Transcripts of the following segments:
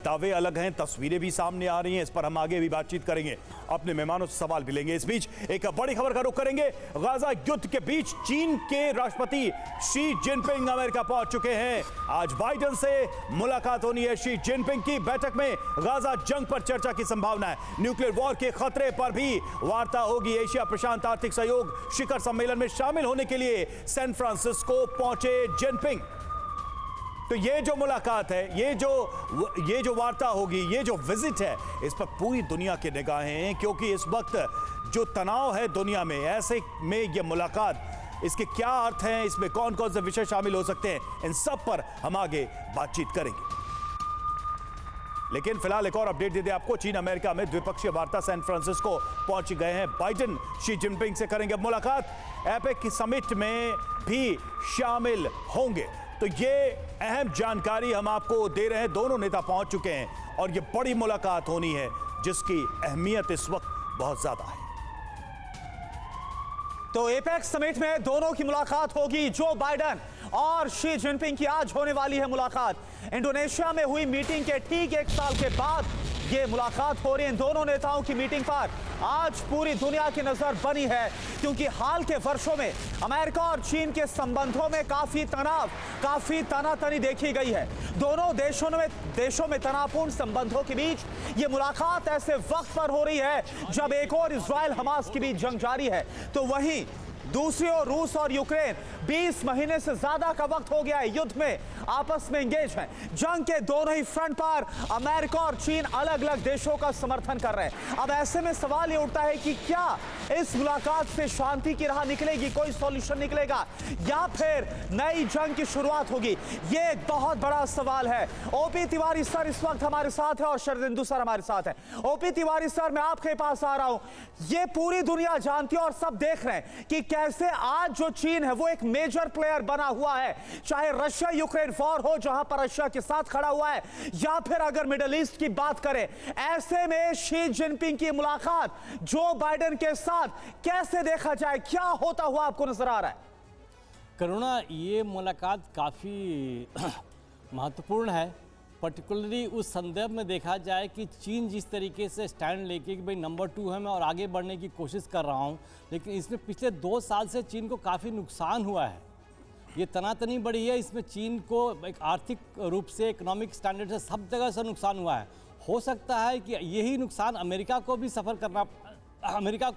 दावे अलग हैं, तस्वीरें भी सामने आ रही हैं। इस पर हम आगे भी बातचीत करेंगे, अपने मेहमानों से सवाल भी लेंगे। इस बीच एक बड़ी खबर का रुख करेंगे। गाजा युद्ध के बीच चीन के राष्ट्रपति शी जिनपिंग अमेरिका पहुंच चुके हैं। आज बाइडेन से मुलाकात होनी है। शी जिनपिंग की बैठक में गाजा जंग पर चर्चा की संभावना है। न्यूक्लियर वॉर के खतरे पर भी वार्ता होगी। एशिया प्रशांत आर्थिक सहयोग शिखर सम्मेलन में शामिल होने के लिए सैन फ्रांसिस्को पहुंचे जिनपिंग। तो ये जो मुलाकात है, ये जो वार्ता होगी, ये जो विजिट है, इस पर पूरी दुनिया की निगाहें हैं, क्योंकि इस वक्त जो तनाव है दुनिया में, ऐसे में ये मुलाकात, इसके क्या अर्थ हैं, इसमें कौन कौन से विषय शामिल हो सकते हैं, इन सब पर हम आगे बातचीत करेंगे। लेकिन फिलहाल एक और अपडेट दे दें आपको। चीन अमेरिका में द्विपक्षीय वार्ता, सैन फ्रांसिस्को पहुंच गए हैं बाइडेन। शी जिनपिंग से करेंगे मुलाकात। एपेक की समिट में भी शामिल होंगे। तो ये अहम जानकारी हम आपको दे रहे हैं। दोनों नेता पहुंच चुके हैं और ये बड़ी मुलाकात होनी है, जिसकी अहमियत इस वक्त बहुत ज्यादा है। तो एपेक समिट में दोनों की मुलाकात होगी। जो बाइडेन और शी जिनपिंग की आज होने वाली है मुलाकात। इंडोनेशिया में हुई मीटिंग के ठीक 1 साल के बाद ये मुलाकात हो रही है। इन दोनों नेताओं की मीटिंग पर आज पूरी दुनिया की नजर बनी है, क्योंकि हाल के वर्षों में अमेरिका और चीन के संबंधों में काफी तनाव, काफी तनातनी देखी गई है। दोनों देशों में तनावपूर्ण संबंधों के बीच ये मुलाकात ऐसे वक्त पर हो रही है जब एक और इजराइल हमास के बीच जंग जारी है, तो वहीं दूसरी ओर रूस और यूक्रेन 20 महीने से ज्यादा का वक्त हो गया है युद्ध में आपस में एंगेज हैं। जंग के दोनों ही फ्रंट पर अमेरिका और चीन अलग अलग देशों का समर्थन कर रहे हैं। अब ऐसे में सवाल ये उठता है कि क्या इस मुलाकात से शांति की राह निकलेगी, कोई सॉल्यूशन निकलेगा, या फिर नई जंग की शुरुआत होगी? ये एक बहुत बड़ा सवाल है। ओपी तिवारी सर इस वक्त हमारे साथ है और शरदिंदु सर हमारे साथ है। ओपी तिवारी सर, मैं आपके पास आ रहा हूं। ये पूरी दुनिया जानती है और सब देख रहे हैं कि कैसे आज जो चीन है वो एक मेजर प्लेयर बना हुआ है, चाहे रशिया यूक्रेन वॉर हो जहां पर रशिया के साथ खड़ा हुआ है, या फिर अगर मिडिल ईस्ट की बात करें। ऐसे में शी जिनपिंग की मुलाकात जो बाइडेन के साथ कैसे देखा जाए, क्या होता हुआ आपको नजर आ रहा है? करुणा, ये मुलाकात काफ़ी महत्वपूर्ण है, पर्टिकुलरली उस संदर्भ में देखा जाए कि चीन जिस तरीके से स्टैंड लेके कि भाई नंबर 2 है मैं और आगे बढ़ने की कोशिश कर रहा हूँ, लेकिन इसमें पिछले 2 साल से चीन को काफ़ी नुकसान हुआ है। ये तनातनी बढ़ी है, इसमें चीन को एक आर्थिक रूप से, इकोनॉमिक स्टैंडर्ड से, सब जगह से नुकसान हुआ है। हो सकता है कि यही नुकसान अमेरिका को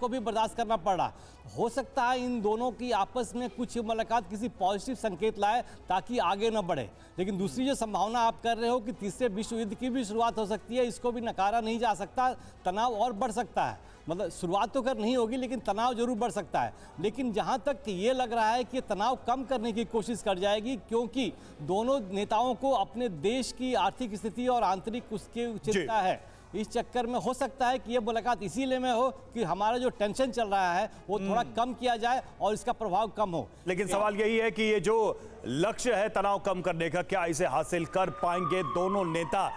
भी बर्दाश्त करना पड़ रहा। हो सकता है इन दोनों की आपस में कुछ मुलाकात किसी पॉजिटिव संकेत लाए ताकि आगे न बढ़े। लेकिन दूसरी जो संभावना आप कर रहे हो कि तीसरे विश्व युद्ध की भी शुरुआत हो सकती है, इसको भी नकारा नहीं जा सकता। तनाव और बढ़ सकता है, मतलब शुरुआत तो नहीं होगी लेकिन तनाव जरूर बढ़ सकता है। लेकिन जहाँ तक ये लग रहा है कि तनाव कम करने की कोशिश कर जाएगी, क्योंकि दोनों नेताओं को अपने देश की आर्थिक स्थिति और आंतरिक उसकी चिंता है। इस चक्कर में हो सकता है कि ये मुलाकात इसीलिए में हो कि हमारा जो टेंशन चल रहा है वो थोड़ा कम किया जाए और इसका प्रभाव कम हो। लेकिन सवाल यही है कि ये जो लक्ष्य है तनाव कम करने का, क्या इसे हासिल कर पाएंगे दोनों नेता?